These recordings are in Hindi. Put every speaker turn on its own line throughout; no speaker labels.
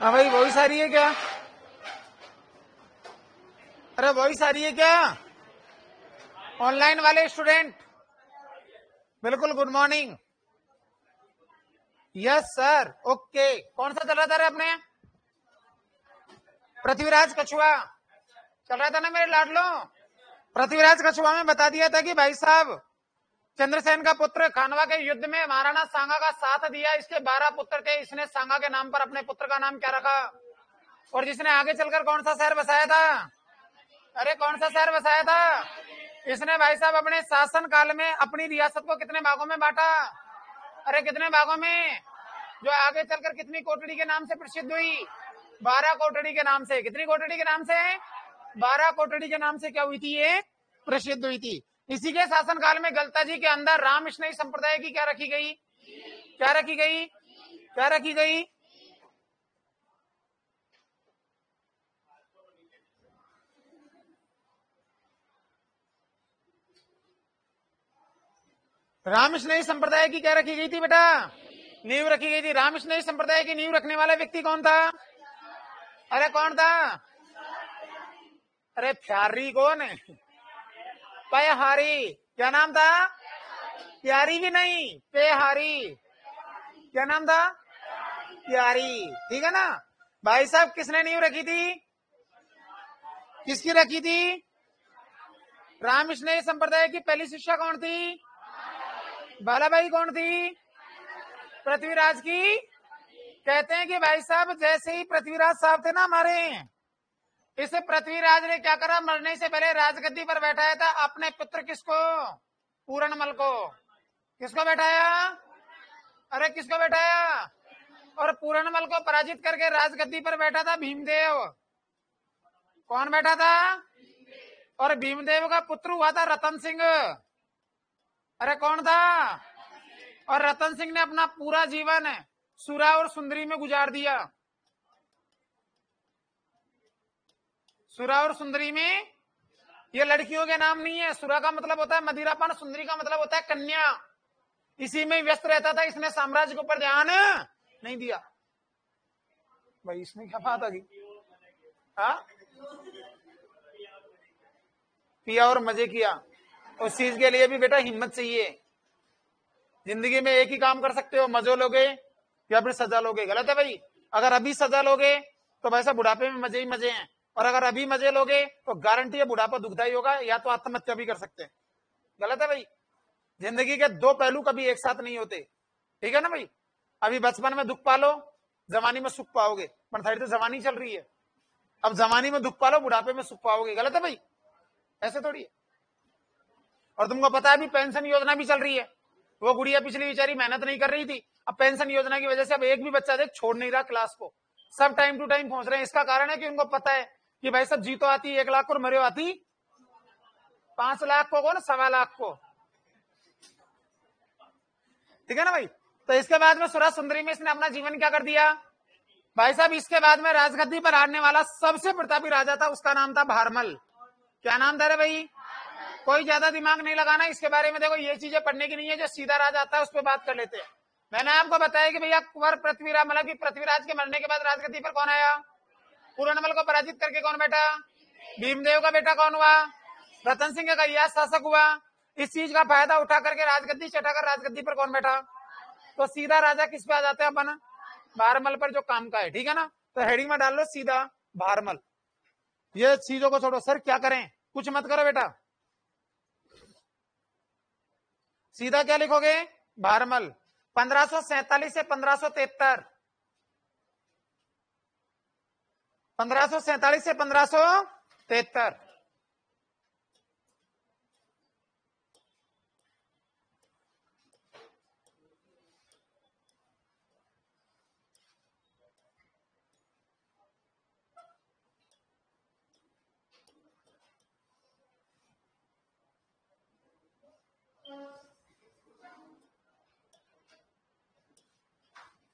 हाँ भाई, वही सारी है क्या? अरे वही सारी है क्या? ऑनलाइन वाले स्टूडेंट, बिल्कुल good morning. Yes sir, okay. कौन सा चल रहा था रे अपने? पृथ्वीराज कछुआ चल रहा था ना मेरे लाडलो। पृथ्वीराज कछुआ में बता दिया था कि भाई साहब चंद्रसेन का पुत्र खानवा के युद्ध में महाराणा सांगा का साथ दिया। इसके 12 पुत्र थे। इसने सांगा के नाम पर अपने पुत्र का नाम क्या रखा? और जिसने आगे चलकर कौन सा शहर बसाया था? अरे कौन सा शहर बसाया था? इसने भाई साहब अपने शासन काल में अपनी रियासत को कितने भागों में बांटा? अरे कितने भागों में? जो आगे चलकर कितनी कोटड़ी के नाम से प्रसिद्ध हुई? 12 कोटड़ी के नाम से। कितनी कोटड़ी के नाम से? 12 कोटड़ी के नाम से क्या हुई थी? ये प्रसिद्ध हुई थी। इसी के शासनकाल में गलता जी के अंदर रामकृष्ण संप्रदाय की क्या रखी गई? क्या रखी गई? क्या रखी गई? रामकृष्ण संप्रदाय की क्या रखी गई थी बेटा? नींव रखी गई थी। रामकृष्ण संप्रदाय की नींव रखने वाला व्यक्ति कौन था? अरे कौन था? अरे प्यारी कौन है? पेहारी। क्या नाम था? प्यारी भी नहीं, पेहारी। क्या नाम था? प्यारी। ठीक है ना भाई साहब? किसने नींव रखी थी? किसकी रखी थी? रामकृष्ण संप्रदाय की पहली शिक्षा कौन थी? बालाबाई। कौन थी? पृथ्वीराज की। कहते हैं कि भाई साहब जैसे ही पृथ्वीराज साहब थे ना हमारे, इसे पृथ्वीराज ने क्या करा? मरने से पहले राजगद्दी पर बैठाया था अपने पुत्र किसको? पूरणमल को। किसको बैठाया? अरे किसको बैठाया? और पूरणमल को पराजित करके राजगद्दी पर बैठा था भीमदेव। कौन बैठा था? और भीमदेव का पुत्र हुआ था रतन सिंह। अरे कौन था? और रतन सिंह ने अपना पूरा जीवन सुरा और सुंदरी में गुजार दिया। सुरा और सुंदरी में ये लड़कियों के नाम नहीं है। सुरा का मतलब होता है मदिरापान, सुंदरी का मतलब होता है कन्या। इसी में व्यस्त रहता था। इसने साम्राज्य के ऊपर ध्यान नहीं दिया। भाई इसमें क्या बात आ गई? हाँ, पिया और मजे किया। उस चीज के लिए भी बेटा हिम्मत चाहिए। जिंदगी में एक ही काम कर सकते हो, मजो लोगे या फिर सजा लोगे। गलत है भाई। अगर अभी सजा लोगे तो वैसा बुढ़ापे में मजे ही मजे हैं, और अगर अभी मजे लोगे तो गारंटी है बुढ़ापा दुखदाई होगा, या तो आत्महत्या भी कर सकते हैं। गलत है भाई। जिंदगी के दो पहलू कभी एक साथ नहीं होते। ठीक है ना भाई? अभी बचपन में दुख पालो, जवानी में सुख पाओगे। पर साइड से जवानी चल रही है, अब जवानी में दुख पालो, बुढ़ापे में सुख पाओगे। गलत है भाई? ऐसे थोड़ी है। और तुमको पता है अभी पेंशन योजना भी चल रही है। वो गुड़िया पिछली बेचारी मेहनत नहीं कर रही थी, अब पेंशन योजना की वजह से अब एक भी बच्चा देख छोड़ नहीं रहा क्लास को। सब टाइम टू टाइम पहुंच रहे हैं। इसका कारण है कि उनको पता है कि भाई सब जीतो आती 1 लाख को, मरे आती 5 लाख को, कौन 1.25 लाख को। ठीक है ना भाई? तो इसके बाद में सुरा सुंदरी में इसने अपना जीवन क्या कर दिया भाई साहब? इसके बाद में राजगद्दी पर आने वाला सबसे प्रतापी राजा था, उसका नाम था भारमल। क्या नाम था रे भाई? कोई ज्यादा दिमाग नहीं लगाना इसके बारे में। देखो ये चीजें पढ़ने की नहीं है, जो सीधा राज आता है उस पर बात कर लेते हैं। मैंने आपको बताया कि भैया कुंवर पृथ्वीराज, मतलब कि पृथ्वीराज के मरने के बाद राजगद्दी पर कौन आया? पूरणमल को पराजित करके कौन बैठा? भीमदेव का बेटा कौन हुआ? रतन सिंह का यह शासक हुआ। इस चीज का फायदा उठा करके राजगद्दी चटाकर राजगद्दी पर कौन बैठा? तो सीधा राजा किस पे आ जाते हैं अपन? भारमल पर, जो काम का है। ठीक है ना? तो हेडिंग में डाल लो सीधा भारमल। ये चीजों को छोड़ो। सर क्या करें? कुछ मत करो बेटा, सीधा क्या लिखोगे? भारमल। 1547 से 1573, 1547 से 1573।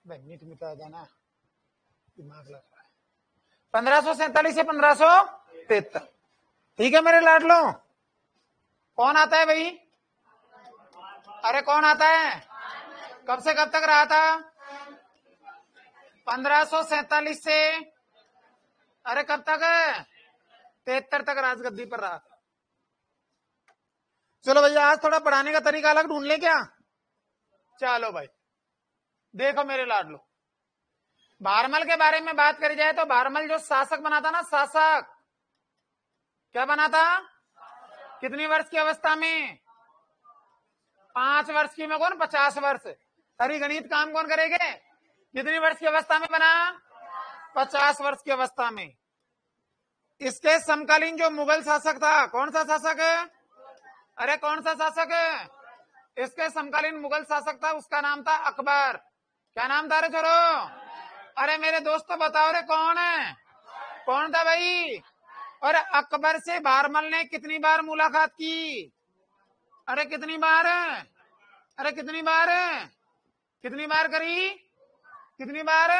मीट मिटा जाना, दिमाग लग रहा है। 1547 से 1573। ठीक है मेरे लाडलो? कौन आता है भाई? अरे कौन आता है? कब से कब तक रहा था? 1547 से अरे कब तक 73 तक राजगद्दी पर रहा था। चलो भैया आज थोड़ा पढ़ाने का तरीका अलग ढूंढ ले क्या। चलो भाई देखो मेरे लाडलो, भारमल के बारे में बात करी जाए तो भारमल जो शासक बना था ना, शासक क्या बना था, कितनी वर्ष की अवस्था में, 5 वर्ष की में कौन 50 वर्ष, सारी गणित काम कौन करेंगे, कितनी वर्ष की अवस्था में बना, 50 वर्ष की अवस्था में। इसके समकालीन जो मुगल शासक था, कौन सा शासक है, अरे कौन सा शासक है, इसके समकालीन मुगल शासक था, उसका नाम था अकबर। क्या नाम था रे छोरो, अरे मेरे दोस्तों बताओ रे कौन है, कौन था भाई। और अकबर से भारमल ने कितनी बार मुलाकात की, अरे कितनी बार, अरे कितनी बार, कितनी बार करी, कितनी बार।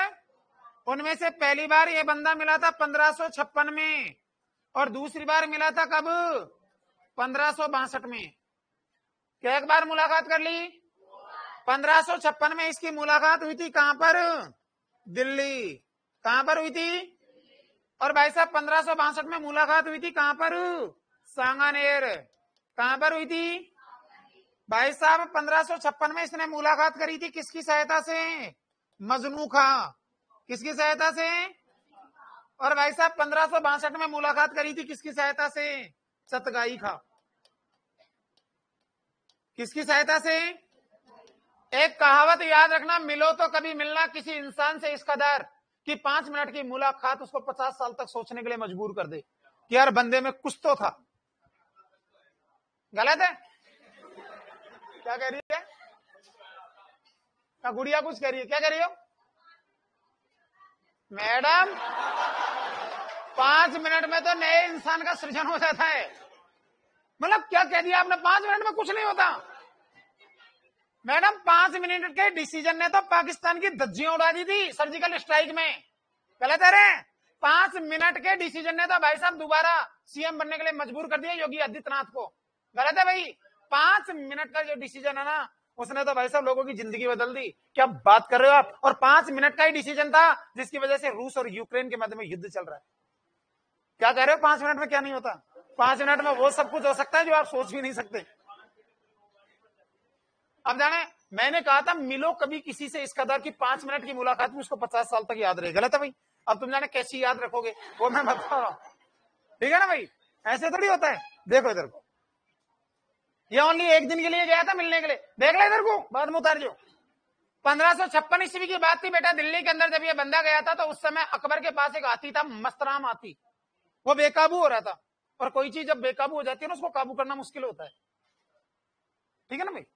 उनमें से पहली बार ये बंदा मिला था 1556 में और दूसरी बार मिला था कब, 1562 में। क्या एक बार मुलाकात कर ली, 1556 में इसकी मुलाकात हुई थी कहां पर, दिल्ली। कहां पर हुई थी, और भाई साहब 1562 में मुलाकात हुई थी कहां पर, सांगानेर। कहां पर हुई थी भाई साहब, 1556 में इसने मुलाकात करी थी किसकी सहायता से, मजनू खां। किसकी सहायता से, और भाई साहब 1562 में मुलाकात करी थी किसकी सहायता से, चतगाई खां। किसकी सहायता से। एक कहावत याद रखना, मिलो तो कभी मिलना किसी इंसान से इस कदर कि 5 मिनट की मुलाकात उसको 50 साल तक सोचने के लिए मजबूर कर दे कि यार बंदे में कुछ तो था। गलत है, क्या कह रही है, क्या गुड़िया कुछ कह रही है, क्या कह रही हो मैडम। 5 मिनट में तो नए इंसान का सृजन हो जाता है। मतलब क्या कह दिया आपने, 5 मिनट में कुछ नहीं होता मैडम। 5 मिनट के डिसीजन ने तो पाकिस्तान की धज्जियां उड़ा दी थी सर्जिकल स्ट्राइक में। गलत है रे, 5 मिनट के डिसीजन ने तो भाई साहब दोबारा सीएम बनने के लिए मजबूर कर दिया योगी आदित्यनाथ को। गलत है भाई, 5 मिनट का जो डिसीजन है ना, उसने तो भाई साहब लोगों की जिंदगी बदल दी। क्या बात कर रहे हो आप, और 5 मिनट का ही डिसीजन था जिसकी वजह से रूस और यूक्रेन के मध्य में युद्ध चल रहा है। क्या कह रहे हो, 5 मिनट में क्या नहीं होता, 5 मिनट में वो सब कुछ हो सकता है जो आप सोच भी नहीं सकते। अब जाने, मैंने कहा था मिलो कभी किसी से इस कदर की 5 मिनट की मुलाकात में उसको 50 साल तक याद रहे। गलत है भाई, अब तुम जाने कैसी याद रखोगे वो मैं बता रहा हूं, ठीक है ना भाई, ऐसे थोड़ी होता है। देखो इधर को, ये ओनली एक दिन के लिए गया था मिलने के लिए, देख ले इधर को, बाद में उतार जो। 1556 ईस्वी की बात थी बेटा, दिल्ली के अंदर जब ये बंदा गया था तो उस समय अकबर के पास एक हाथी था, मस्तराम हाथी। वो बेकाबू हो रहा था, और कोई चीज जब बेकाबू हो जाती है ना उसको काबू करना मुश्किल होता है, ठीक है ना भाई।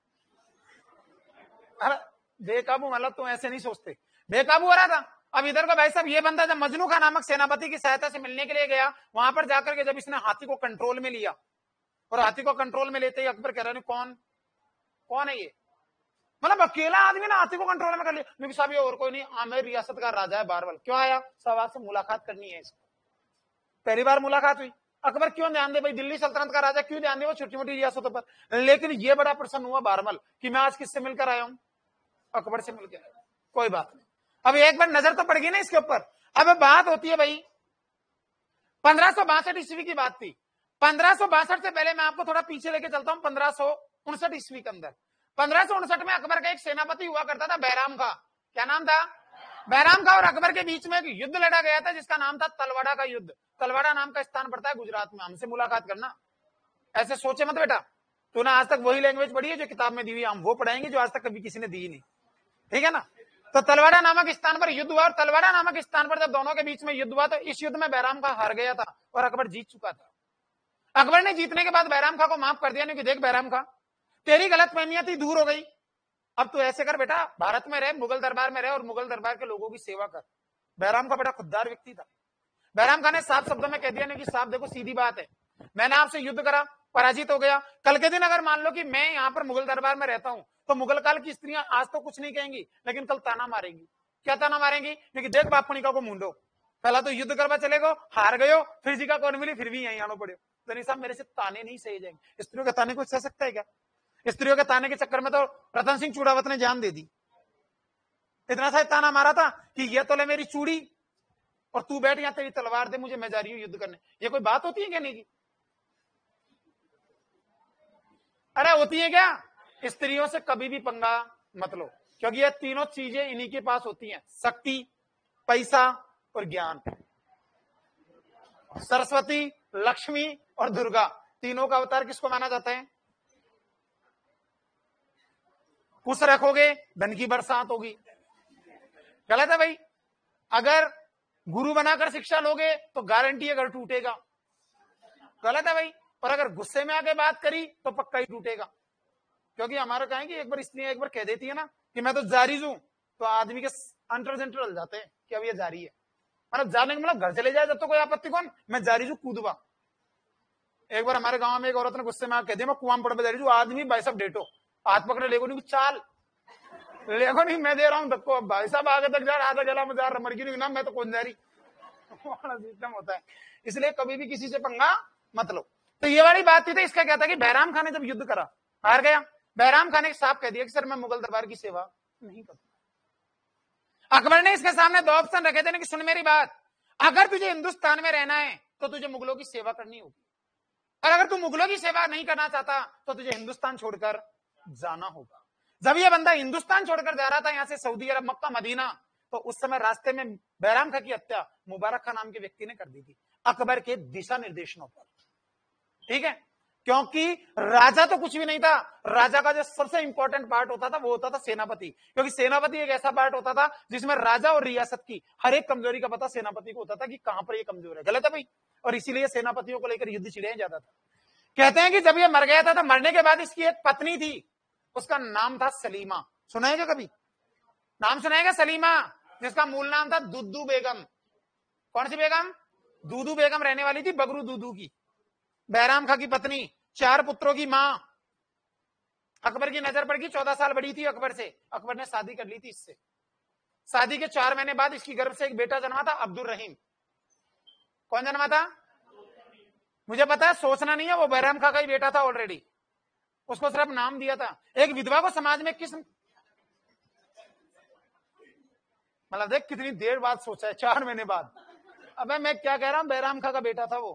अरे बेकाबू मतलब तुम ऐसे नहीं सोचते, बेकाबू हो रहा था। अब इधर को भाई साहब ये बंदा जब मजनू खां नामक सेनापति की सहायता से मिलने के लिए गया, वहां पर जाकर के जब इसने हाथी को कंट्रोल में लिया, और हाथी को कंट्रोल में लेते ही अकबर कह रहे हैं कौन कौन है ये, मतलब अकेला आदमी ना हाथी को कंट्रोल में कर लिया। क्योंकि साहब ये और कोई नहीं, आमेर रियासत का राजा है बारवल। क्यों आया, सवाल से मुलाकात करनी है इसको। पहली बार मुलाकात हुई, अकबर क्यों ध्यान दे भाई, दिल्ली सल्तनत का राजा क्यों ध्यान दे वो छोटी मोटी रियासतों पर। लेकिन ये बड़ा प्रसन्न हुआ बारमल कि मैं आज किससे मिलकर आया हूं, अकबर से मिलकर आया। कोई बात नहीं, अब एक बार नजर तो पड़ गई ना इसके ऊपर। अब बात होती है भाई 1562 ईस्वी की बात थी। 1562 से पहले मैं आपको थोड़ा पीछे लेके चलता हूं, 1559 ईस्वी के अंदर। 1559 में अकबर का एक सेनापति हुआ करता था बैराम खां। क्या नाम था, बैराम खां और अकबर के बीच में एक युद्ध लड़ा गया था जिसका नाम था तलवाड़ा का युद्ध। तलवाड़ा नाम का स्थान पड़ता है गुजरात में, हमसे मुलाकात करना, ऐसे सोचे मत बेटा। तूने आज तक वही लैंग्वेज पढ़ी है जो किताब में दी हुई, हम वो पढ़ाएंगे जो आज तक कभी किसी ने दी नहीं, ठीक है ना। तो तलवाड़ा नामक स्थान पर युद्ध हुआ, और तलवाड़ा नामक स्थान पर जब दोनों के बीच में युद्ध हुआ तो इस युद्ध में बैराम खां हार गया था और अकबर जीत चुका था। अकबर ने जीतने के बाद बैराम खां को माफ कर दिया, क्योंकि देख बैराम खां तेरी गलतफहमियां थी दूर हो गई, अब तू ऐसे कर बेटा, भारत में रहे, मुगल दरबार में रहे और मुगल दरबार के लोगों की सेवा कर। बैराम खां बेटा खुददार व्यक्ति था। बैराम खां ने साफ शब्दों में कह दिया कि साहब देखो सीधी बात है, मैंने आपसे युद्ध करा, पराजित हो गया, कल के दिन अगर मान लो कि मैं यहाँ पर मुगल दरबार में रहता हूँ तो मुगल काल की स्त्रियां आज तो कुछ नहीं कहेंगी, लेकिन कल ताना मारेंगी। क्या ताना मारेंगी, क्योंकि देख बापुनिका को मुंडो, पहला तो युद्ध करवा चले गो, हार गयो, फिर जी का कौन मिली, फिर भी यहीं आना पड़े। तो नहीं साहब मेरे से ताने नहीं सहे जाएंगे। स्त्रियों के ताने को सह सकता है क्या, स्त्रियों के ताने के चक्कर में तो रतन सिंह चूड़ावत ने जान दे दी। इतना सा ताना मारा था कि ये तो ले मेरी चूड़ी और तू बैठ यहां तेरी तलवार दे मुझे, मैं जा रही हूं युद्ध करने। ये कोई बात होती है कहने की? अरे होती है क्या? स्त्रियों से कभी भी पंगा मत लो, क्योंकि ये तीनों चीजें इन्हीं के पास होती हैं, शक्ति, पैसा और ज्ञान। सरस्वती, लक्ष्मी और दुर्गा, तीनों का अवतार किसको माना जाता है? कुछ रखोगे धन की बरसात होगी। गलत है भाई। अगर गुरु बनाकर शिक्षा लोगे तो गारंटी है घर टूटेगा। गलत है भाई। और अगर गुस्से में आके बात करी तो पक्का ही टूटेगा। क्योंकि हमारा क्या है कि एक बार स्त्री एक बार कह देती है ना कि मैं तो जारी हूं, तो आदमी के अंटर सेंटर डल जाते हैं कि अब ये जारी है। मतलब जाने का मतलब घर चले जाए जब तो कोई आपत्ति कौन, मैं जारी हूं कूदवा। एक बार हमारे गांव में एक औरत ने गुस्से में आके कह दिया मैं कुआं पड़ पे जा रही हूं, आदमी भाई साहब डेटो हाथ पकड़े लेगो नहीं चाल लेगो नहीं, मैं दे रहा हूं धक्को, भाई साहब आगे तक जा रहा, आधा जला में जा रहा, मर गई ना, मैं तो कौन जा रही। सिस्टम होता है। इसलिए कभी भी किसी से पंगा मत लो। तो ये वाली बात थी। तो इसका क्या था कि बैराम खान ने जब युद्ध करा हार गया, बैराम खान ने साफ कह दिया कि सर मैं मुगल दरबार की सेवा नहीं करूंगा। अकबर ने इसके सामने दो ऑप्शन रखे थे कि सुन मेरी बात, अगर तुझे हिंदुस्तान में रहना है तो तुझे मुगलों की सेवा करनी होगी, और अगर तू मुगलों की सेवा नहीं करना चाहता तो तुझे हिंदुस्तान छोड़कर जाना होगा। जब ये बंदा हिंदुस्तान छोड़कर जा रहा था यहां से सऊदी अरब, मक्का, मदीना, तो उस समय रास्ते में बैराम खां की हत्या मुबारक खां नाम के व्यक्ति ने कर दी थी अकबर के दिशा निर्देशों पर। ठीक है, क्योंकि राजा तो कुछ भी नहीं था, राजा का जो सबसे इंपॉर्टेंट पार्ट होता था वो होता था सेनापति। क्योंकि सेनापति एक ऐसा पार्ट होता था जिसमें राजा और रियासत की हर एक कमजोरी का पता सेनापति को होता था कि कहां पर ये कमजोर है। गलत है भाई। और इसीलिए सेनापतियों को लेकर युद्ध छिड़ाया जाता था। कहते हैं कि जब ये मर गया था तो मरने के बाद इसकी एक पत्नी थी, उसका नाम था सलीमा। सुनाएगा कभी नाम? सुनाएगा सलीमा, जिसका मूल नाम था दुद्दू बेगम। कौन सी बेगम? दूदू बेगम रहने वाली थी बगरू दूदू की, बैराम खां की पत्नी, 4 पुत्रों की मां। अकबर की नजर पड़ गई, 14 साल बड़ी थी अकबर से। अकबर ने शादी कर ली थी इससे। शादी के 4 महीने बाद इसकी गर्भ से एक बेटा जन्मा था, अब्दुल रहीम। कौन जन्मा था? मुझे पता है, सोचना नहीं है, वो बैराम खां का ही बेटा था ऑलरेडी। उसको सिर्फ नाम दिया था। एक विधवा को समाज में किस मतलब देख कितनी देर बाद सोचा है, 4 महीने बाद। अबे मैं क्या कह रहा हूं, बैराम खां का बेटा था वो।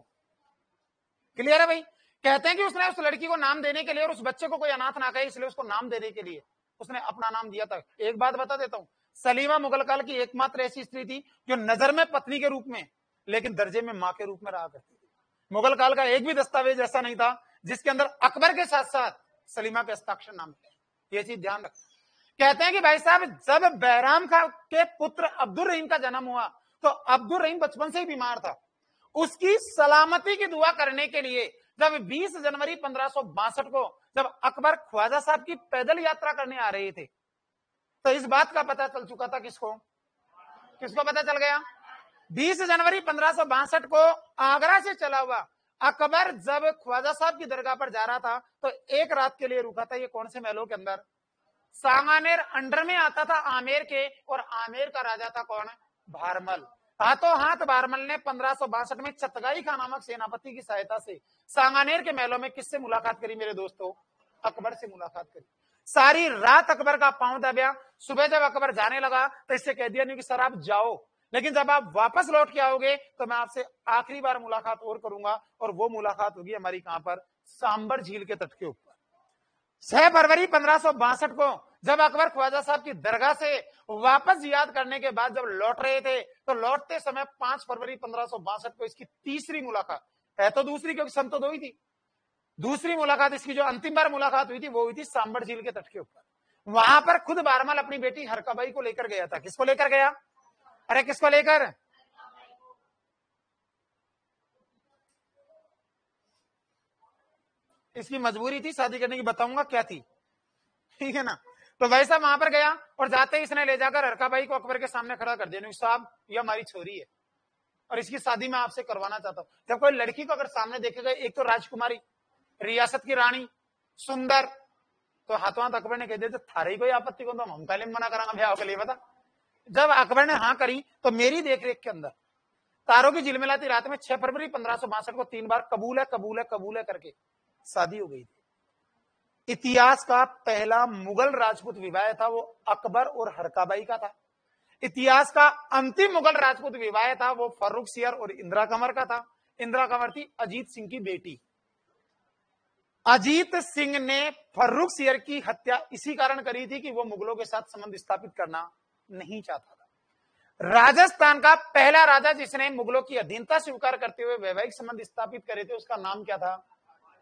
क्लियर है भाई। कहते हैं कि उसने उस लड़की को नाम देने के लिए, और उस बच्चे को कोई अनाथ ना कहे इसलिए उसको नाम देने के लिए उसने अपना नाम दिया था। एक बात बता देता हूं, सलीमा मुगल काल की एकमात्र ऐसी स्त्री थी जो नजर में पत्नी के रूप में लेकिन दर्जे में मां के रूप में रहा करती थी। मुगल काल का एक भी दस्तावेज ऐसा नहीं था जिसके अंदर अकबर के साथ साथ सलीमा के हस्ताक्षर नाम थे। ये चीज ध्यान रख। कहते हैं कि भाई साहब जब बैराम खां के पुत्र अब्दुल रहीम का जन्म हुआ तो अब्दुल रहीम बचपन से ही बीमार था। उसकी सलामती की दुआ करने के लिए जब 20 जनवरी 1562 को जब अकबर ख्वाजा साहब की पैदल यात्रा करने आ रहे थे तो इस बात का पता चल चुका था। किसको पता चल गया? 20 जनवरी 1562 को आगरा से चला हुआ अकबर जब ख्वाजा साहब की दरगाह पर जा रहा था तो एक रात के लिए रुका था। ये कौन से महलों के अंदर? सांगानेर अंडर में आता था आमेर के, और आमेर का राजा था कौन? भारमल। हाथों हाथ भारमल ने 1562 में चतगाई खान नामक सेनापति की सहायता से सांगानेर के महलों में किससे मुलाकात करी मेरे दोस्तों? अकबर से मुलाकात करी। सारी रात अकबर का पांव दबा। सुबह जब अकबर जाने लगा तो इससे कह दिया नहीं कि सर आप जाओ, लेकिन जब आप वापस लौट के आओगे तो मैं आपसे आखिरी बार मुलाकात और करूंगा, और वो मुलाकात होगी हमारी कहां पर? सांबर झील के तट के ऊपर। 6 फरवरी 1562 को जब अकबर ख्वाजा साहब की दरगाह से वापस याद करने के बाद जब लौट रहे थे तो लौटते समय 5 फरवरी 1562 को इसकी तीसरी मुलाकात है, तो दूसरी क्योंकि सन तो 2 ही थी। दूसरी मुलाकात इसकी जो अंतिम बार मुलाकात हुई थी वो हुई थी सांबर झील के तट के ऊपर। वहां पर खुद बारमल अपनी बेटी हरकाबाई को लेकर गया था। किसको लेकर गया? अरे किसको लेकर? इसकी मजबूरी थी शादी करने की, बताऊंगा क्या थी, ठीक है ना। तो वैसा वहां पर गया और जाते ही इसने ले जाकर हरकाबाई को अकबर के सामने खड़ा कर दिया, साहब ये हमारी छोरी है और इसकी शादी मैं आपसे करवाना चाहता हूं। जब कोई लड़की को अगर सामने देखेगा, एक तो राजकुमारी, रियासत की रानी, सुंदर, तो हाथों हाथ अकबर ने कह दिया थारे ही कोई आपत्ति को, तो हम पहले मना कराना ब्याह के लिए। बता, जब अकबर ने हाँ करी तो मेरी देखरेख के अंदर तारों की झिलमिलाती रात में 6 फरवरी 1562 को 3 बार कबूल है कबूल है कबूल है करके शादी हो गई थी। इतिहास का पहला मुगल राजपूत विवाह था वो अकबर और हरकाबाई का था। इतिहास का अंतिम मुगल राजपूत विवाह था वो फर्रुख सियर और इंदिरा कंवर का था। इंदिरा कंवर थी अजीत सिंह की बेटी। अजीत सिंह ने फर्रुख सियर की हत्या इसी कारण करी थी कि वो मुगलों के साथ संबंध स्थापित करना नहीं चाहता था। राजस्थान का पहला राजा जिसने मुगलों की अधीनता स्वीकार करते हुए वैवाहिक संबंध स्थापित करे थे उसका नाम क्या था?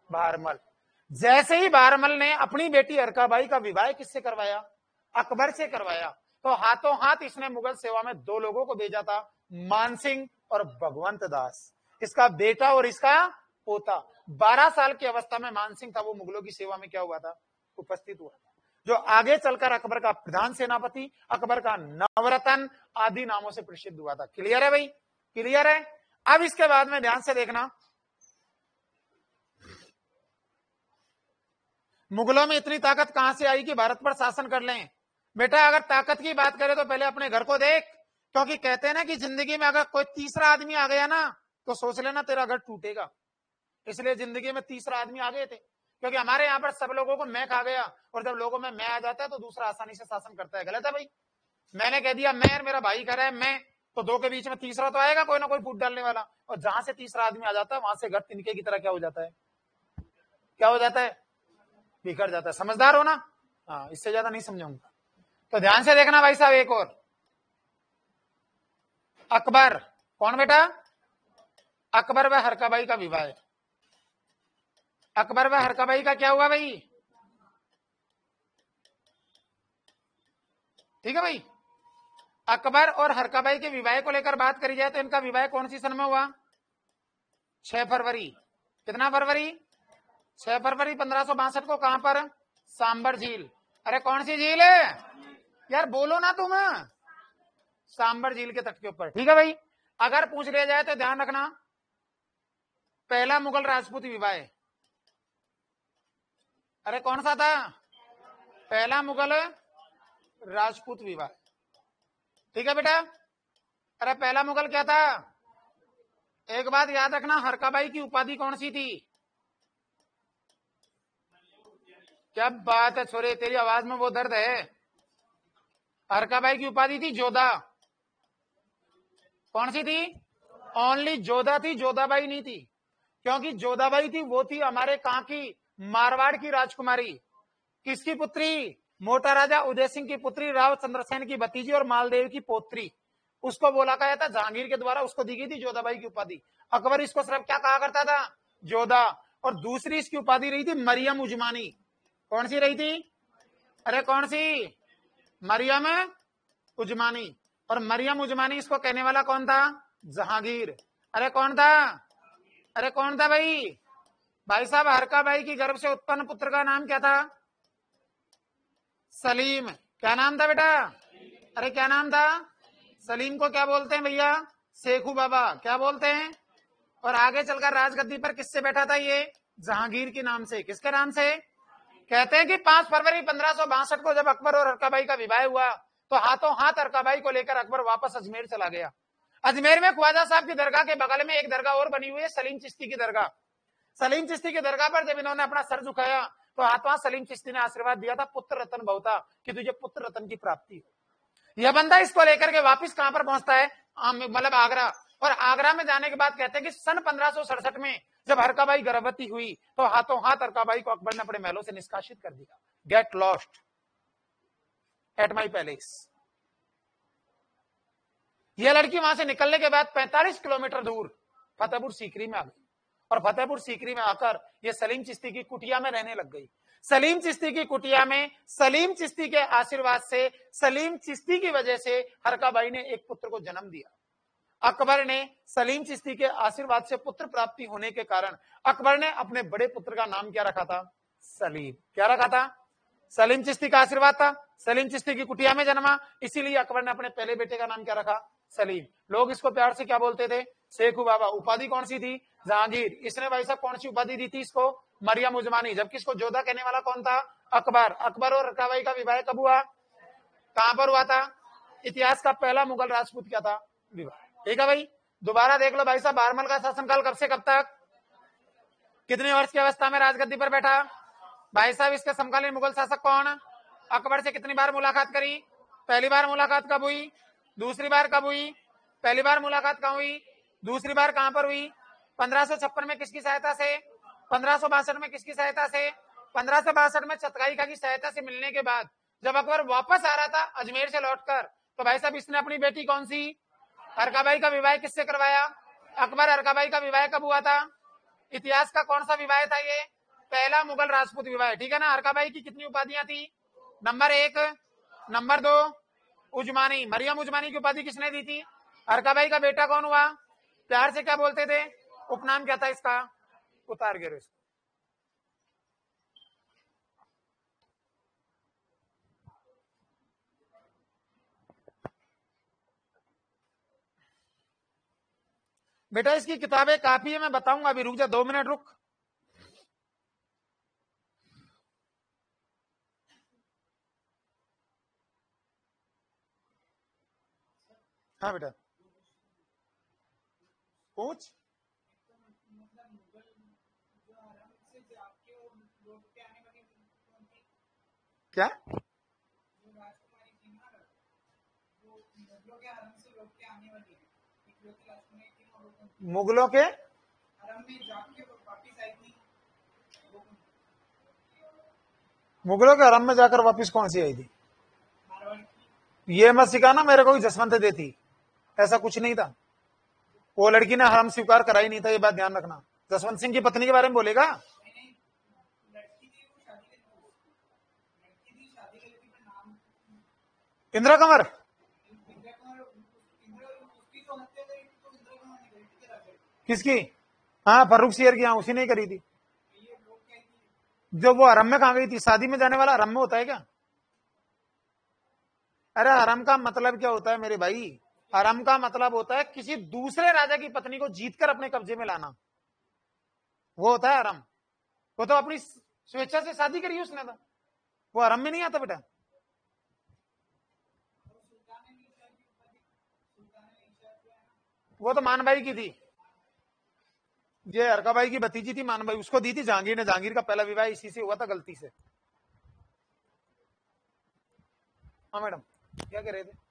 बहरमल। जैसे ही बहरमल ने अपनी बेटी अरकाबाई का विवाह किससे करवाया? अकबर से करवाया। तो हाथों हाथ इसने मुगल सेवा में दो लोगों को भेजा था, मानसिंह और भगवंत दास, इसका बेटा और इसका पोता। 12 साल की अवस्था में मानसिंह था वो मुगलों की सेवा में क्या हुआ था? उपस्थित हुआ था, जो आगे चलकर अकबर का प्रधान सेनापति, अकबर का नवरत्न आदि नामों से प्रसिद्ध हुआ था। क्लियर है भाई? क्लियर है। अब इसके बाद में ध्यान से देखना, मुगलों में इतनी ताकत कहां से आई कि भारत पर शासन कर लें? बेटा अगर ताकत की बात करें तो पहले अपने घर को देख, क्योंकि कहते हैं ना कि जिंदगी में अगर कोई तीसरा आदमी आ गया ना तो सोच लेना तेरा घर टूटेगा। इसलिए जिंदगी में तीसरा आदमी आ गए थे, क्योंकि हमारे यहाँ पर सब लोगों को मैं खा गया, और जब लोगों में मैं आ जाता है तो दूसरा आसानी से शासन करता है। गलत है भाई? मैंने कह दिया मैं और मेरा भाई कह रहा है मैं, तो दो के बीच में तीसरा तो आएगा कोई ना कोई फूट डालने वाला, और जहां से तीसरा आदमी आ जाता है वहां से घर तिनके की तरह क्या हो जाता है? क्या हो जाता है? बिखर जाता है। समझदार हो ना? हाँ, इससे ज्यादा नहीं समझाऊंगा। तो ध्यान से देखना भाई साहब। एक और, अकबर कौन बेटा? अकबर व हरकाबाई का विवाह। अकबर व हरकाबाई का क्या हुआ भाई? ठीक है भाई। अकबर और हरकाबाई के विवाह को लेकर बात करी जाए तो इनका विवाह कौन सी सन में हुआ? 6 फरवरी। कितना फरवरी? 6 फरवरी 1562 को। कहां पर? सांबर झील। अरे कौन सी झील है यार, बोलो ना तुम। सांबर झील के तट के ऊपर। ठीक है भाई। अगर पूछ लिया जाए तो ध्यान रखना, पहला मुगल राजपूत विवाह, अरे कौन सा था? पहला मुगल राजपूत विवाह। ठीक है बेटा। अरे पहला मुगल क्या था? एक बात याद रखना, हरकाबाई की उपाधि कौन सी थी? क्या बात है छोरे, तेरी आवाज में वो दर्द है। हरकाबाई की उपाधि थी जोधा। कौन सी थी? ओनली जोधा थी, जोधाबाई नहीं थी। क्योंकि जोधाबाई थी वो थी हमारे कहां की? मारवाड़ की राजकुमारी। किसकी पुत्री? मोटा राजा उदय सिंह की पुत्री, राव चंद्रसेन की भतीजी और मालदेव की पोत्री। उसको बोला गया था जहांगीर के द्वारा, उसको दी गई थी जोधाबाई की उपाधि। अकबर इसको सिर्फ क्या कहा करता था? जोधा। और दूसरी इसकी उपाधि रही थी मरियम उजमानी। कौन सी रही थी? अरे कौन सी? मरियम उजमानी। और मरियम उजमानी इसको कहने वाला कौन था? जहांगीर। अरे कौन था? अरे कौन था भाई? भाई साहब हरकाबाई की गर्भ से उत्पन्न पुत्र का नाम क्या था? सलीम। क्या नाम था बेटा? अरे क्या नाम था? सलीम को क्या बोलते हैं भैया? शेखू बाबा। क्या बोलते हैं? और आगे चलकर राजगद्दी पर किससे बैठा था ये? जहांगीर के नाम से। किसके नाम से? कहते हैं कि 5 फरवरी 1562 को जब अकबर और हरकाबाई का विवाह हुआ तो हाथों हाथ हरकाबाई को लेकर अकबर वापस अजमेर चला गया। अजमेर में ख्वाजा साहब की दरगाह के बगल में एक दरगाह और बनी हुई है, सलीम चिश्ती की दरगाह। सलीम चिश्ती की दरगाह पर जब इन्होंने अपना सर झुकाया तो हाथों सलीम चिश्ती ने आशीर्वाद दिया था, पुत्र रतन भवता, कि तुझे पुत्र रतन की प्राप्ति हो। यह बंदा इसको लेकर के वापिस कहां पर पहुंचता है? मतलब आगरा। और आगरा में जाने के बाद कहते हैं कि सन 1567 में जब हरकाबाई गर्भवती हुई तो हाथों हाथ हरकाबाई को अकबर ने अपने महलों से निष्कासित कर दिया। Get lost at my palace. यह लड़की वहां से निकलने के बाद 45 किलोमीटर दूर फतेहपुर सीकरी में आ गई, और फतेहपुर सीकरी में आकर यह सलीम चिश्ती की कुटिया में रहने लग गई। सलीम चिश्ती की कुटिया में सलीम चिश्ती के आशीर्वाद से, सलीम चिश्ती की वजह से हरकाबाई ने एक पुत्र को जन्म दिया। अकबर ने सलीम चिश्ती के आशीर्वाद से पुत्र प्राप्ति होने के कारण अकबर ने अपने बड़े पुत्र का नाम क्या रखा था? सलीम। क्या रखा था? सलीम चिश्ती का आशीर्वाद था, सलीम चिश्ती की कुटिया में जन्मा, इसीलिए अकबर ने अपने पहले बेटे का नाम क्या रखा? सलीम। लोग इसको प्यार से क्या बोलते थे? शेखू बाबा। उपाधि कौन सी थी? जहांगीर। इसने भाई साहब कौन सी उपाधि दी थी इसको? मरियम उजमानी। जबकि इसको जोधा कहने वाला कौन था? अकबर। अकबर और हरकाबाई का विवाह कब हुआ? कहां पर हुआ था? इतिहास का पहला मुगल राजपूत क्या था? विवाह। ठीक है भाई। दोबारा देख लो भाई साहब, बहरमल का शासनकाल कब से कब तक? कितने वर्ष की अवस्था में राजगद्दी पर बैठा? भाई साहब इसके समकालीन मुगल शासक कौन? अकबर से कितनी बार मुलाकात करी? पहली बार मुलाकात कब हुई? दूसरी बार कब हुई? पहली बार मुलाकात कहाँ हुई? दूसरी बार कहां पर हुई? 1556 में किसकी सहायता से? 1562 में किसकी सहायता से? 1562 में चतकाई का की सहायता से मिलने के बाद जब अकबर वापस आ रहा था अजमेर से लौटकर, तो भाई साहब इसने अपनी बेटी कौन सी अरकाबाई का विवाह किससे करवाया? अकबर अरकाबाई का विवाह कब हुआ था? इतिहास का कौन सा विवाह था ये? पहला मुगल राजपूत विवाह, ठीक है ना। अरकाबाई की कितनी उपाधियां थी? नंबर 1, नंबर 2 उजमानी, मरियम उजमानी की उपाधि किसने दी थी? अरकाबाई का बेटा कौन हुआ? प्यार से क्या बोलते थे? उपनाम क्या था इसका? उतार गिरो इसको। बेटा इसकी किताबें काफी है, मैं बताऊंगा, अभी रुक जा, 2 मिनट रुक। हाँ बेटा पूछ। क्या? मुगलों के मुगलों के हरम में जाकर वापस कौन सी आई थी? ये मत सिखाना मेरे को जसवंत देती, ऐसा कुछ नहीं था। वो लड़की ने हरम स्वीकार करा ही नहीं था, ये बात ध्यान रखना। जसवंत सिंह की पत्नी के बारे में बोलेगा? इंदिरा कंवर? किसकी? हाँ फर्रुख सियर की, हाँ उसी ने करी थी। जो वो हरम में कहा गई थी? शादी में जाने वाला हरम में होता है क्या? अरे हरम का मतलब क्या होता है मेरे भाई? हरम का मतलब होता है किसी दूसरे राजा की पत्नी को जीतकर अपने कब्जे में लाना, वो होता है हरम। वो तो अपनी स्वेच्छा से शादी करी उसने, तो वो हरम में नहीं आता बेटा। वो तो मानबाई की थी, ये अरकाबाई की भतीजी थी मानबाई, उसको दी थी जहांगीर ने। जहांगीर का पहला विवाह इसी से हुआ था, गलती से। हाँ मैडम क्या कह रहे थे?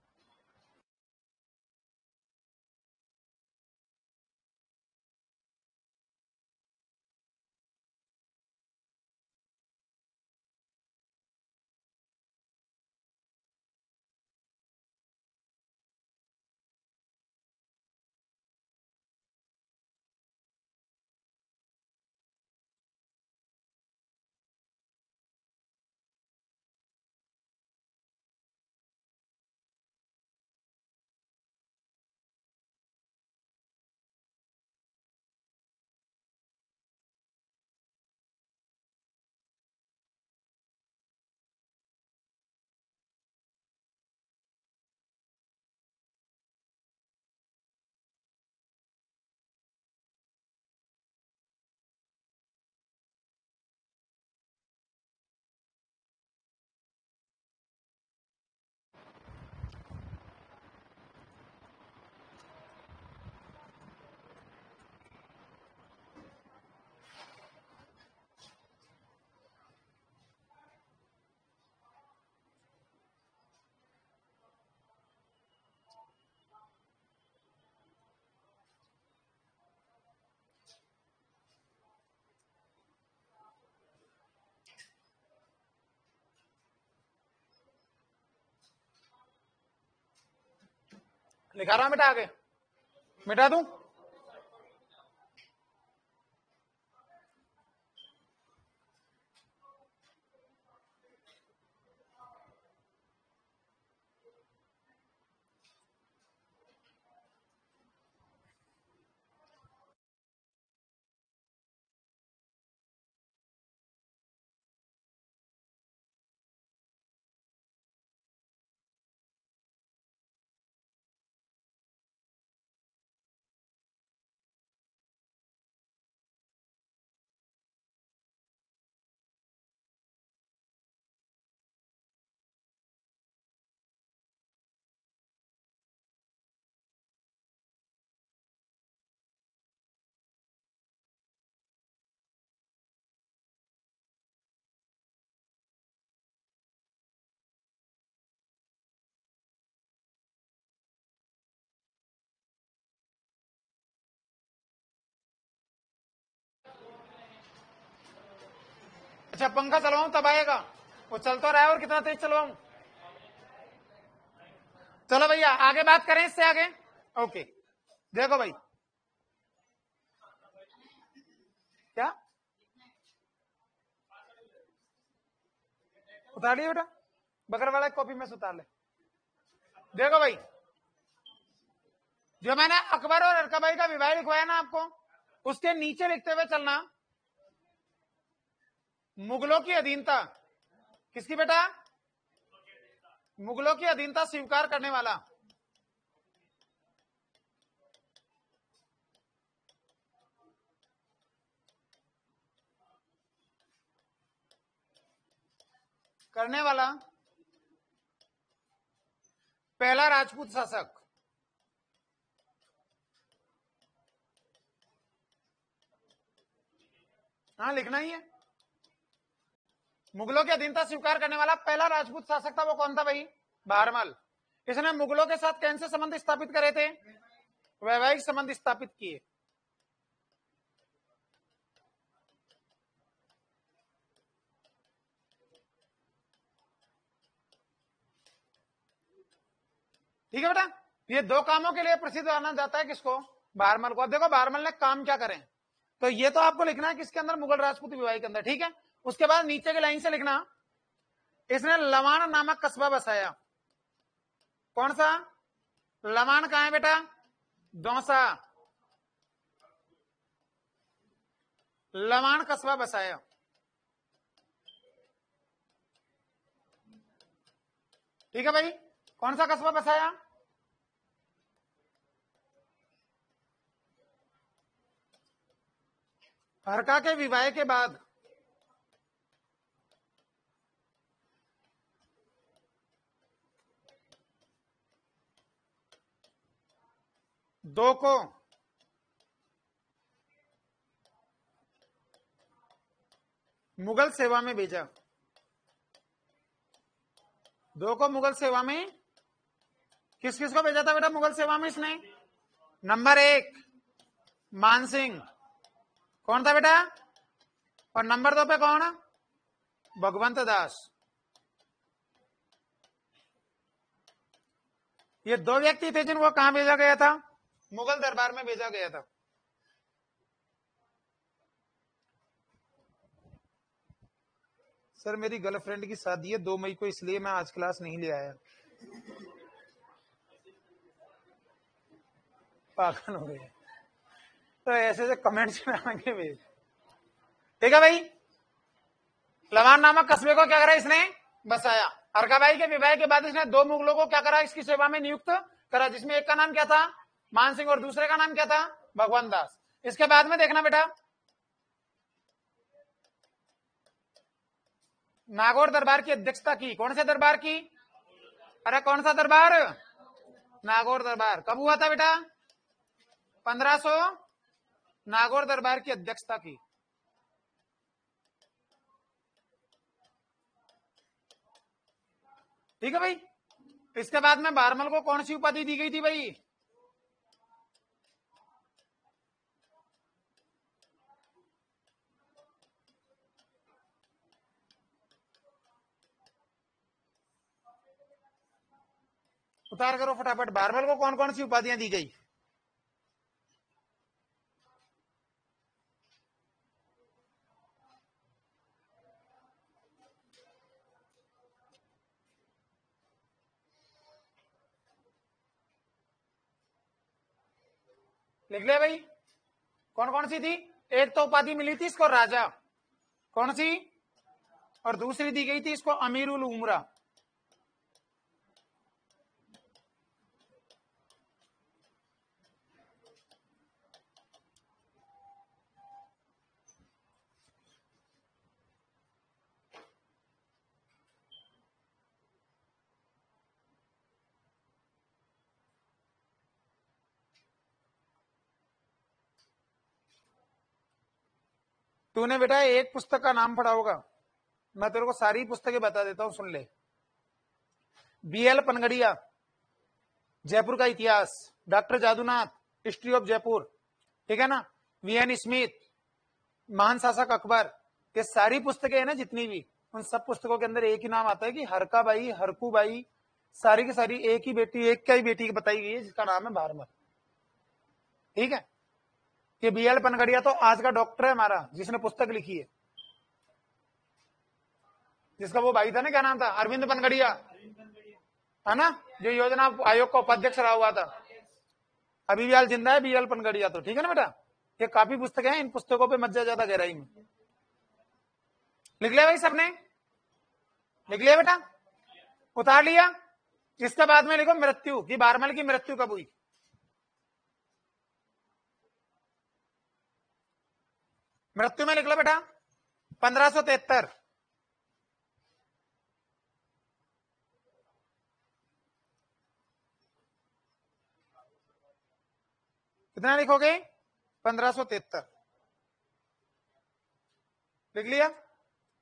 लिखा रहा बेटा, आगे मिटा दूं? अच्छा पंखा चलवाऊं तब आएगा, वो चल तो रहा है और कितना तेज चलवाऊं। चलो भैया आगे बात करें इससे आगे। ओके देखो भाई, क्या उतार लिया बेटा, बकर वाला कॉपी में से उतार ले। देखो भाई, जो मैंने अकबर और अरकाबाई का विवाह लिखवाया ना आपको, उसके नीचे लिखते हुए चलना मुगलों की अधीनता, किसकी बेटा, मुगलों की अधीनता स्वीकार करने वाला। करने वाला पहला राजपूत शासक। हाँ लिखना ही है, मुगलों की अधीनता स्वीकार करने वाला पहला राजपूत शासक था, वो कौन था भाई, बहरमल। इसने मुगलों के साथ कैसे संबंध स्थापित करे थे, वैवाहिक संबंध स्थापित किए। ठीक है बेटा, ये दो कामों के लिए प्रसिद्ध माना जाता है किसको, बहरमल को। अब देखो बहरमल ने काम क्या करें, तो ये तो आपको लिखना है किसके अंदर, मुगल राजपूत विवाह के अंदर, ठीक है। उसके बाद नीचे की लाइन से लिखना, इसने लवाण नामक कस्बा बसाया। कौन सा, लवाण कहां है बेटा, दौसा, लवाण कस्बा बसाया। ठीक है भाई, कौन सा कस्बा बसाया, हरका के विवाह के बाद दो को मुगल सेवा में भेजा। दो को मुगल सेवा में, किस किस को भेजा था बेटा मुगल सेवा में इसने, नंबर 1 मानसिंह, कौन था बेटा, और नंबर 2 पे कौन, भगवंत दास। ये दो व्यक्ति थे जिनको कहां भेजा गया था, मुगल दरबार में भेजा गया था। सर मेरी गर्लफ्रेंड की शादी है 2 मई को, इसलिए मैं आज क्लास नहीं ले आया। पागल हो गए, तो ऐसे ऐसे कमेंट्स में आगे भेज। ठीक है भाई, लवान नामक कस्बे को क्या करा इसने, बसाया। हरकाबाई के विवाह के बाद इसने 2 मुगलों को क्या करा, इसकी सेवा में नियुक्त करा, जिसमें एक का नाम क्या था, मान सिंह, और दूसरे का नाम क्या था, भगवान दास। इसके बाद में देखना बेटा, नागौर दरबार की अध्यक्षता की, कौन से दरबार की, अरे कौन सा दरबार, नागौर दरबार। कब हुआ था बेटा, 1500, नागौर दरबार की अध्यक्षता की। ठीक है भाई, इसके बाद में बहरमल को कौन सी उपाधि दी गई थी भाई, उतार करो फटाफट, बहरमल को कौन कौन सी उपाधियां दी गई। लिख ले भाई, कौन कौन सी थी, एक तो उपाधि मिली थी इसको राजा, कौन सी, और दूसरी दी गई थी इसको अमीरुल उमरा। तूने बेटा एक पुस्तक का नाम पढ़ा होगा, मैं तेरे को सारी पुस्तकें बता देता हूं, सुन ले। BL पनगड़िया, जयपुर का इतिहास, doctor Jadunath, history of Jaipur, ठीक है ना, VN स्मिथ, महान शासक अकबर, ये सारी पुस्तकें है ना जितनी भी, उन सब पुस्तकों के अंदर एक ही नाम आता है कि हरका बाई, हरकू बाई, सारी की सारी एक ही बेटी, एक का ही बेटी बताई गई है जिसका नाम है भारमल। ठीक है, ये BL पनगड़िया तो आज का डॉक्टर है हमारा, जिसने पुस्तक लिखी है, जिसका वो भाई था ना, क्या नाम था, अरविंद पनगड़िया, है ना, जो योजना आयोग का उपाध्यक्ष रहा हुआ था। अभी भी हाल जिंदा है BL पनगड़िया तो। ठीक है ना बेटा, ये काफी पुस्तकें हैं, इन पुस्तकों पे मत जा ज्यादा गहराई में। लिख लिया भाई सबने? लिख लिया बेटा? उतार लिया? इसके बाद में लिखो मृत्यु, कि भारमल की मृत्यु कब हुई। मृत्यु में लिख लो बेटा 1573। कितना लिखोगे? 1573 लिख लिया।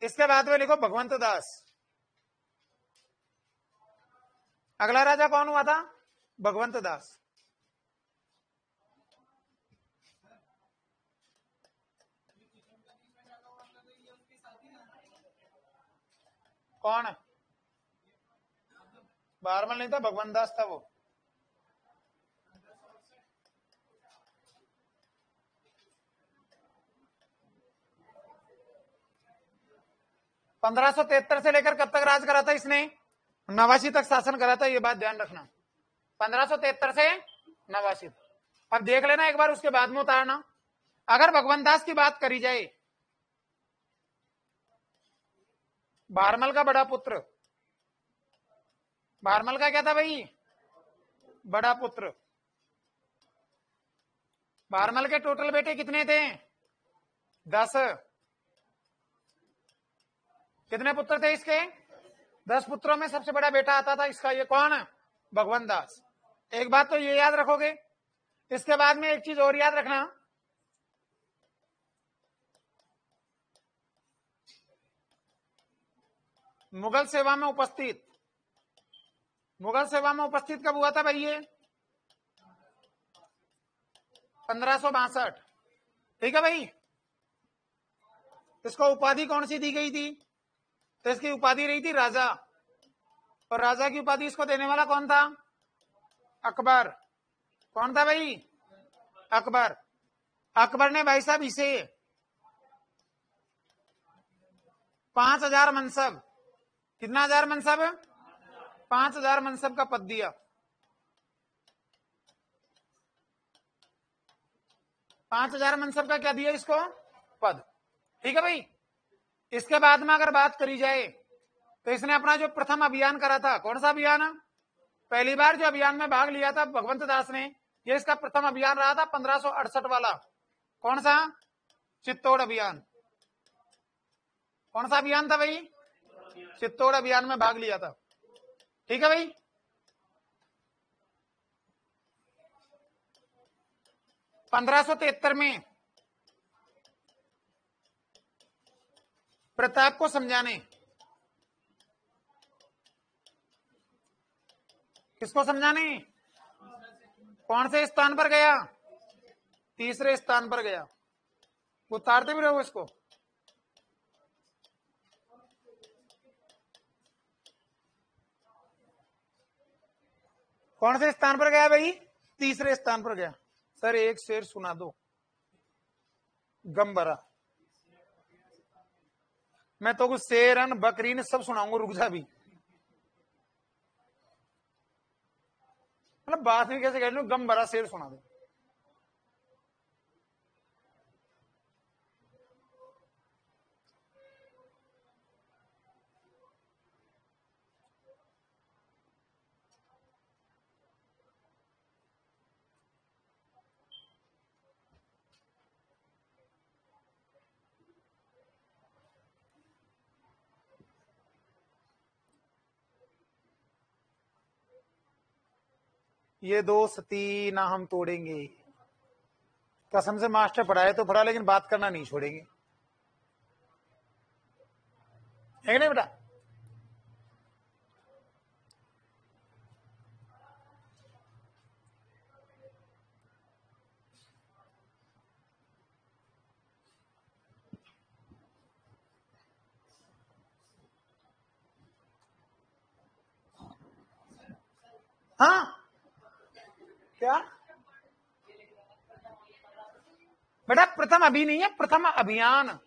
इसके बाद में लिखो भगवंत दास। अगला राजा कौन हुआ था? भगवंत दास। कौन? भारमल नहीं था, भगवंत दास था वो। पंद्रह सौ तिहत्तर से लेकर कब तक राज करा था इसने? 89 तक शासन करा था, ये बात ध्यान रखना। 1573 से 89। अब देख लेना एक बार, उसके बाद में उतारना। अगर भगवंत दास की बात करी जाए, भारमल का बड़ा पुत्र, भारमल का क्या था भाई? बड़ा पुत्र। भारमल के टोटल बेटे कितने थे? 10। कितने पुत्र थे इसके? 10 पुत्रों में सबसे बड़ा बेटा आता था इसका, ये कौन? भगवंत दास। एक बात तो ये याद रखोगे। इसके बाद में एक चीज और याद रखना, मुगल सेवा में उपस्थित, मुगल सेवा में उपस्थित कब हुआ था भाई? ये 1562। ठीक है भाई। इसको उपाधि कौन सी दी गई थी? तो इसकी उपाधि रही थी राजा, और राजा की उपाधि इसको देने वाला कौन था? अकबर। कौन था भाई? अकबर। अकबर ने भाई साहब इसे 5000 मनसब, कितना हजार मनसब? 5000 मनसब का पद दिया। 5000 मनसब का क्या दिया इसको? पद। ठीक है भाई। इसके बाद में अगर बात करी जाए, तो इसने अपना जो प्रथम अभियान करा था, कौन सा अभियान? पहली बार जो अभियान में भाग लिया था भगवंत दास ने, ये इसका प्रथम अभियान रहा था 1568 वाला। कौन सा? चित्तौड़ अभियान। कौन सा अभियान था भाई? चित्तौड़ अभियान में भाग लिया था। ठीक है भाई। पंद्रह सौ तिहत्तर में प्रताप को समझाने, किसको समझाने? कौन से स्थान पर गया? तीसरे स्थान पर गया। उतारते भी रहो इसको। कौन से स्थान पर गया भाई? तीसरे स्थान पर गया। सर एक शेर सुना दो, गम भरा। मैं तो कुछ शेरन बकरीन सब सुनाऊंगा, रुक जा भी। मतलब बात में कैसे कह लू, गम भरा शेर सुना दो। ये दोस्ती ना हम तोड़ेंगे, कसम से मास्टर पढ़ाए तो पढ़ा, लेकिन बात करना नहीं छोड़ेंगे, है नहीं बेटा? हाँ क्या बेटा, प्रथम अभी नहीं है, प्रथम अभियान।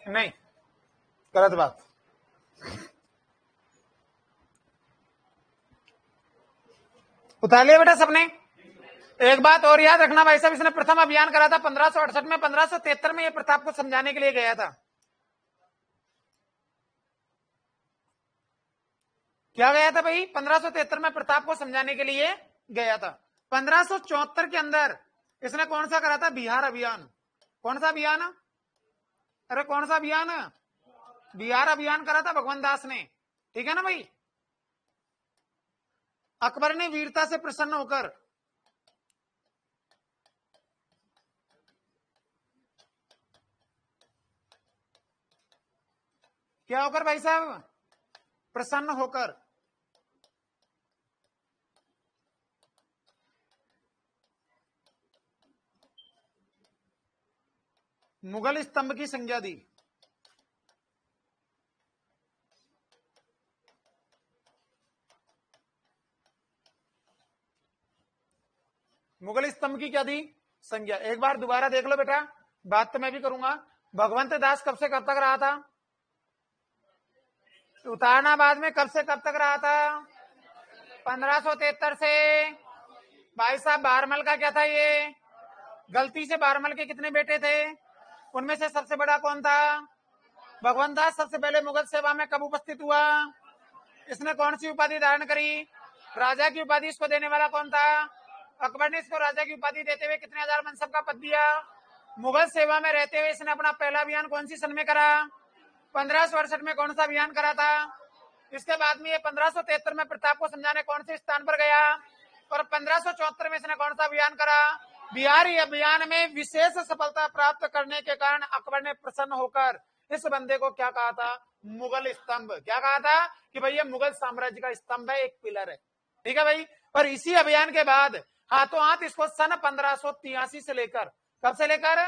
नहीं, गलत बात। उतार लिया बेटा सबने। एक बात और याद रखना भाई साहब, इसने प्रथम अभियान करा था 1568 में, 1573 में ये प्रताप को समझाने के लिए गया था। क्या गया था भाई? 1573 में प्रताप को समझाने के लिए गया था। 1574 के अंदर इसने कौन सा करा था? बिहार अभियान। कौन सा अभियान? अरे कौन सा अभियान? बिहार अभियान करा था भगवान दास ने, ठीक है ना भाई। अकबर ने वीरता से प्रसन्न होकर क्या होकर भाई साहब? प्रसन्न होकर मुगल स्तंभ की संज्ञा दी। मुगल स्तंभ की क्या दी? संज्ञा। एक बार दोबारा देख लो बेटा, बात तो मैं भी करूंगा। भगवंत दास कब से कब तक रहा था? उतारनाबाद में कब से कब तक रहा था? 1573 से। भाई साहब बारमल का क्या था? ये गलती से बारमल के कितने बेटे थे? उनमें से सबसे बड़ा कौन था? भगवंत दास सबसे पहले मुगल सेवा में कब उपस्थित हुआ? इसने कौन सी उपाधि धारण करी? राजा की उपाधि इसको देने वाला कौन था? अकबर ने इसको राजा की उपाधि देते हुए कितने हजार मनसब का पद दिया? मुगल सेवा में रहते हुए इसने अपना पहला अभियान कौन सी सन में करा? 1568 में कौन सा अभियान करा था? इसके बाद में ये 1573 में प्रताप को समझाने कौन से स्थान पर गया? और 1574 में इसने कौन सा अभियान करा? बिहारी अभियान में विशेष सफलता प्राप्त करने के कारण अकबर ने प्रसन्न होकर इस बंदे को क्या कहा था? मुगल स्तंभ। क्या कहा था? कि भाई ये मुगल साम्राज्य का स्तंभ है, एक पिलर है, ठीक है भाई। और इसी अभियान के बाद हाथों हाथ इसको सन 1583 से लेकर, कब से लेकर?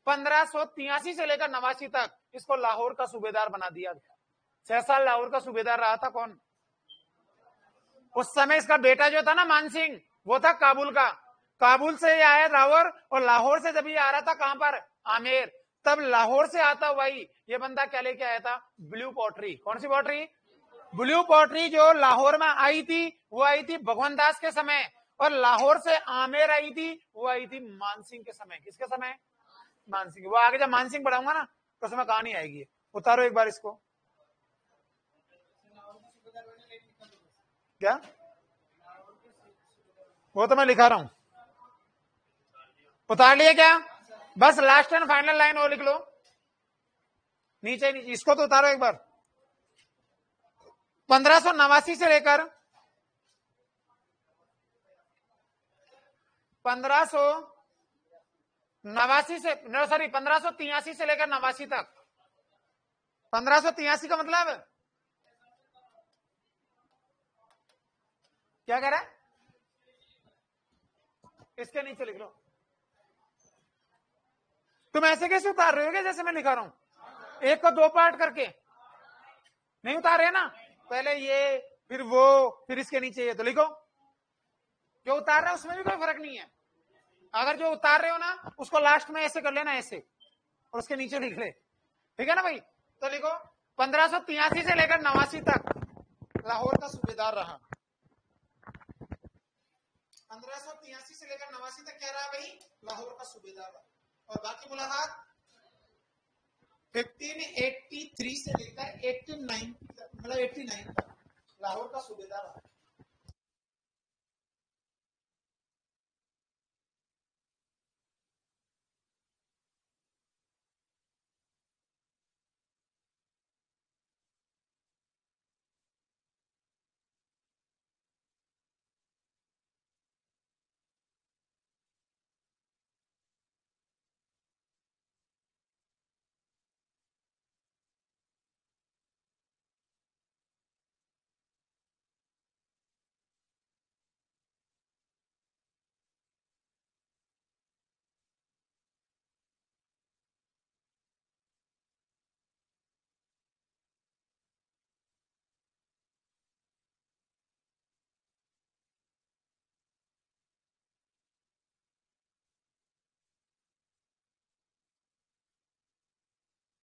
1583 से लेकर 89 तक इसको लाहौर का सूबेदार बना दिया गया। 6 साल लाहौर का सूबेदार रहा था कौन? उस समय इसका बेटा जो था ना मानसिंह, वो था काबुल का। काबुल से ये आया लाहौर, और लाहौर से जब ये आ रहा था कहां पर? आमेर। तब लाहौर से आता हुआ ही ये बंदा क्या लेके आया था? Blue pottery. कौन सी पॉटरी? ब्लू पॉटरी जो लाहौर में आई थी, वो आई थी भगवान दास के समय। और लाहौर से आमेर आई थी, वो आई थी मानसिंह के समय। किसके समय? मानसिंह। वो आगे जब मानसिंह पढ़ाऊंगा ना तो उसमें कहानी आएगी। उतारो एक बार इसको। क्या? वो तो मैं लिखा रहा हूं। उतार लिए क्या? बस लास्ट एंड फाइनल लाइन और लिख लो, नीचे नीचे। इसको तो उतारो एक बार। 1589 से लेकर 1589 से, सॉरी 1583 से लेकर 89 तक। 1583 का मतलब क्या कह रहा है? इसके नीचे लिख लो। तुम ऐसे कैसे उतार रहे हो जैसे मैं लिखा रहा हूं? एक को 2 पार्ट करके नहीं उतार रहे ना? पहले ये, फिर वो, फिर इसके नीचे ये। तो लिखो, जो उतार रहा है उसमें भी कोई फर्क नहीं है। अगर जो उतार रहे हो ना उसको लास्ट में ऐसे कर लेना, ऐसे, और उसके नीचे लिख ले, ठीक है ना भाई। तो लिखो 1583 से लेकर 89 तक लाहौर का सूबेदार रहा। 1583 से लेकर 89 तक क्या रहा भाई? लाहौर का सूबेदार रहा। और बाकी मुलाकात 1583 से लेकर 89 तक, मतलब 89 तक लाहौर का सूबेदार रहा।